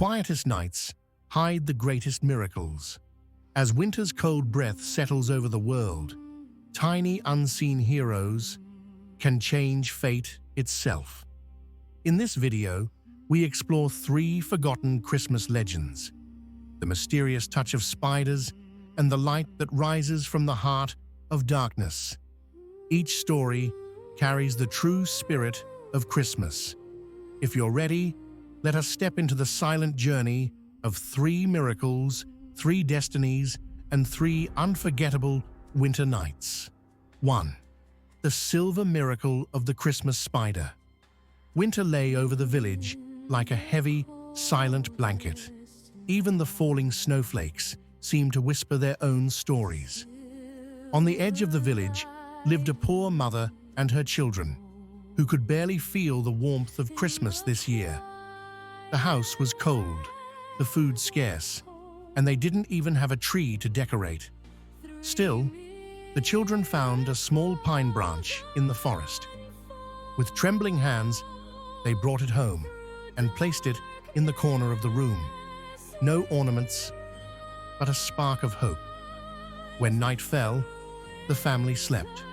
quietest nights hide the greatest miracles. As winter's cold breath settles over the world, tiny unseen heroes can change fate itself. In this video, we explore 3 forgotten Christmas legends, the mysterious touch of spiders and the light that rises from the heart of darkness. Each story carries the true spirit of Christmas. If you're ready, let us step into the silent journey of 3 miracles, 3 destinies, and 3 unforgettable winter nights. 1. The silver miracle of the Christmas spider. Winter lay over the village like a heavy, silent blanket. Even the falling snowflakes seemed to whisper their own stories. On the edge of the village lived a poor mother and her children, who could barely feel the warmth of Christmas this year. The house was cold, the food scarce, and they didn't even have a tree to decorate. Still, the children found a small pine branch in the forest. With trembling hands, they brought it home and placed it in the corner of the room. No ornaments, but a spark of hope. When night fell, the family slept,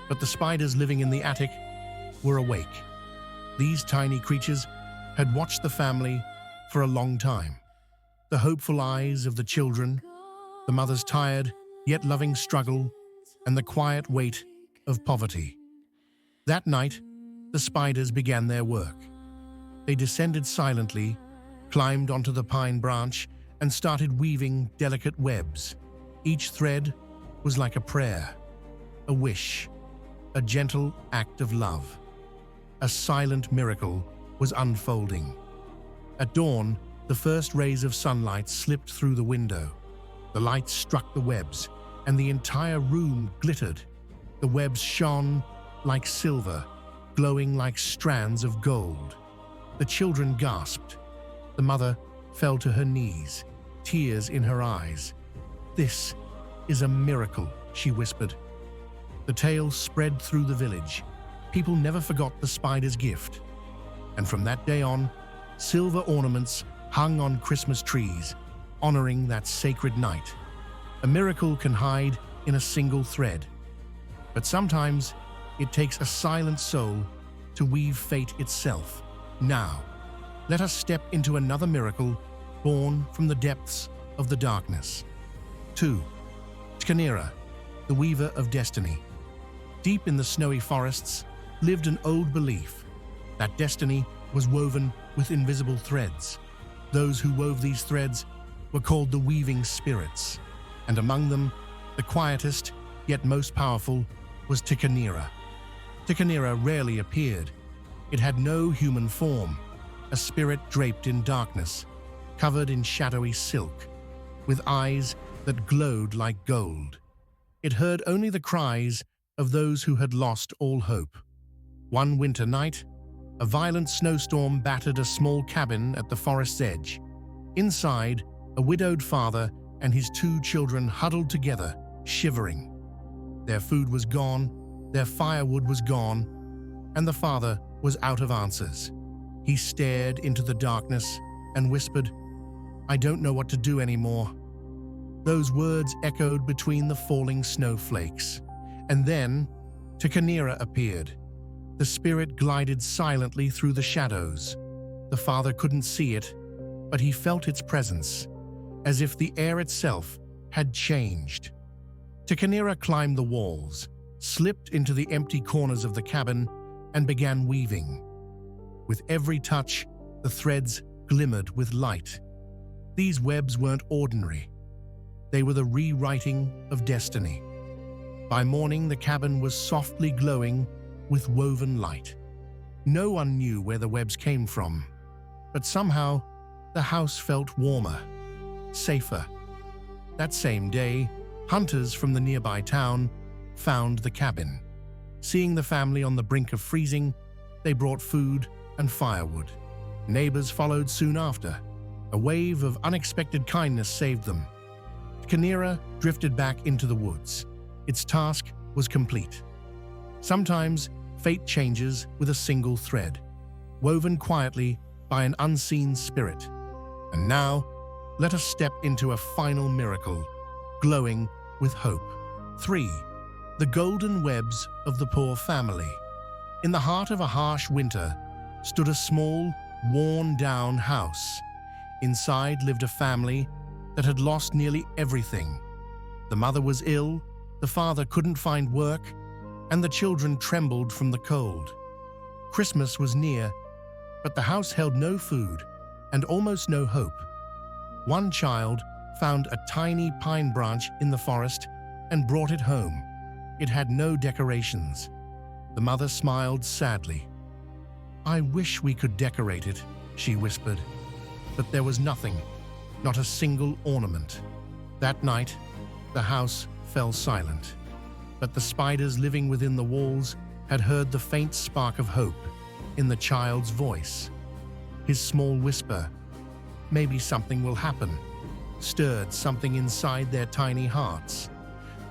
but the spiders living in the attic were awake. These tiny creatures had watched the family for a long time. The hopeful eyes of the children, the mother's tired yet loving struggle, and the quiet weight of poverty. That night, the spiders began their work. They descended silently, climbed onto the pine branch, and started weaving delicate webs. Each thread was like a prayer, a wish, a gentle act of love. A silent miracle was unfolding. At dawn, the first rays of sunlight slipped through the window. The light struck the webs, and the entire room glittered. The webs shone like silver, glowing like strands of gold. The children gasped. The mother fell to her knees, tears in her eyes. "This is a miracle," she whispered. The tale spread through the village. People never forgot the spider's gift. And from that day on, silver ornaments hung on Christmas trees, honoring that sacred night. A miracle can hide in a single thread. But sometimes it takes a silent soul to weave fate itself. Now, let us step into another miracle born from the depths of the darkness. 2. Tkanira, the weaver of destiny. Deep in the snowy forests lived an old belief that destiny was woven with invisible threads. Those who wove these threads were called the weaving spirits, and among them, the quietest yet most powerful was Tkanira. Tkanira rarely appeared. It had no human form, a spirit draped in darkness, covered in shadowy silk, with eyes that glowed like gold. It heard only the cries of those who had lost all hope. One winter night, a violent snowstorm battered a small cabin at the forest's edge. Inside, a widowed father and his 2 children huddled together, shivering. Their food was gone, their firewood was gone, and the father was out of answers. He stared into the darkness and whispered, "I don't know what to do anymore." Those words echoed between the falling snowflakes. And then, Tkanira appeared. The spirit glided silently through the shadows. The father couldn't see it, but he felt its presence, as if the air itself had changed. Tkanira climbed the walls, slipped into the empty corners of the cabin, and began weaving. With every touch, the threads glimmered with light. These webs weren't ordinary. They were the rewriting of destiny. By morning, the cabin was softly glowing with woven light. No one knew where the webs came from, but somehow the house felt warmer, safer. That same day, hunters from the nearby town found the cabin. Seeing the family on the brink of freezing, they brought food and firewood. Neighbors followed soon after. A wave of unexpected kindness saved them. Tkanira drifted back into the woods. Its task was complete. Sometimes fate changes with a single thread, woven quietly by an unseen spirit. And now, let us step into a final miracle, glowing with hope. 3. The golden webs of the poor family. In the heart of a harsh winter stood a small, worn-down house. Inside lived a family that had lost nearly everything. The mother was ill, the father couldn't find work, and the children trembled from the cold. Christmas was near, but the house held no food and almost no hope. One child found a tiny pine branch in the forest and brought it home. It had no decorations. The mother smiled sadly. "I wish we could decorate it," she whispered. But there was nothing, not a single ornament. That night, the house fell silent. But the spiders living within the walls had heard the faint spark of hope in the child's voice. His small whisper, "Maybe something will happen," stirred something inside their tiny hearts.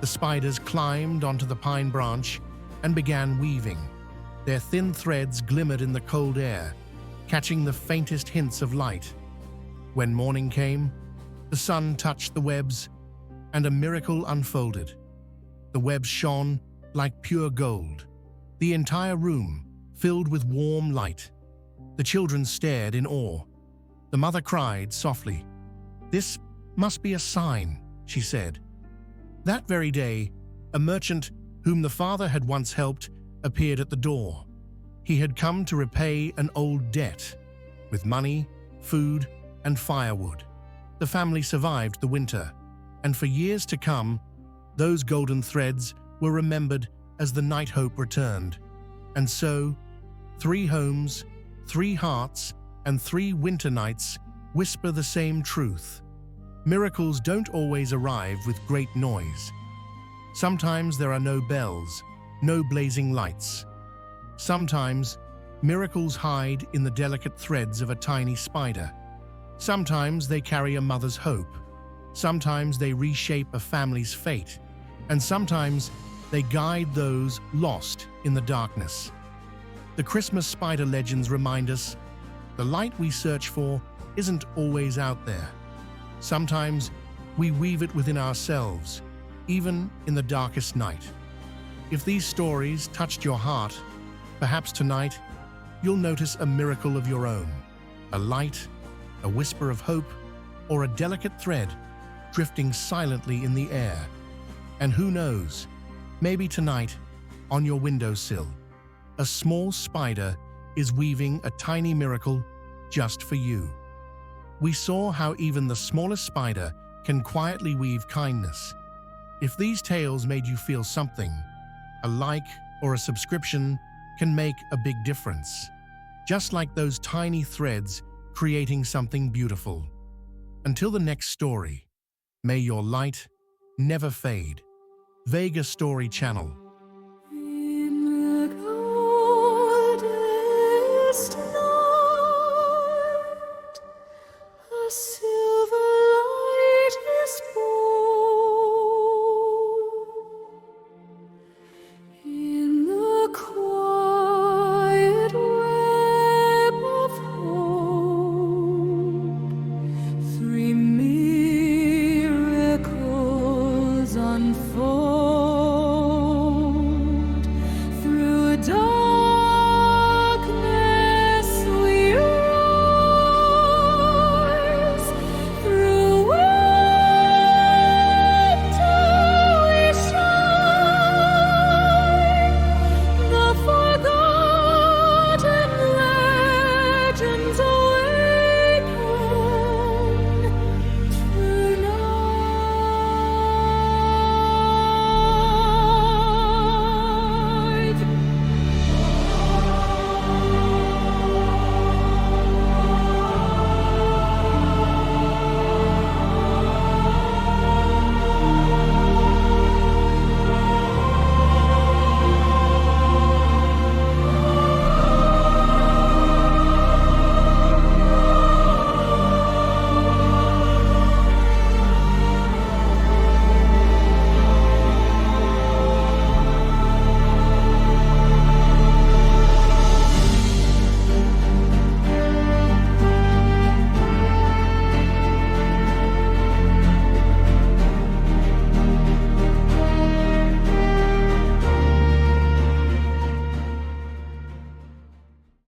The spiders climbed onto the pine branch and began weaving. Their thin threads glimmered in the cold air, catching the faintest hints of light. When morning came, the sun touched the webs, and a miracle unfolded. The webs shone like pure gold. The entire room filled with warm light. The children stared in awe. The mother cried softly. "This must be a sign," she said. That very day, a merchant whom the father had once helped appeared at the door. He had come to repay an old debt. With money, food, and firewood, the family survived the winter, and for years to come, those golden threads were remembered as the night hope returned. And so, 3 homes, 3 hearts, and 3 winter nights whisper the same truth. Miracles don't always arrive with great noise. Sometimes there are no bells, no blazing lights. Sometimes, miracles hide in the delicate threads of a tiny spider. Sometimes they carry a mother's hope. Sometimes they reshape a family's fate. And sometimes they guide those lost in the darkness. The Christmas spider legends remind us the light we search for isn't always out there. Sometimes we weave it within ourselves, even in the darkest night. If these stories touched your heart, perhaps tonight you'll notice a miracle of your own, a light, a whisper of hope, or a delicate thread drifting silently in the air. And who knows, maybe tonight, on your windowsill, a small spider is weaving a tiny miracle just for you. We saw how even the smallest spider can quietly weave kindness. If these tales made you feel something, a like or a subscription can make a big difference. Just like those tiny threads creating something beautiful. Until the next story, may your light never fade. Vega Story Channel. In the coldest night, a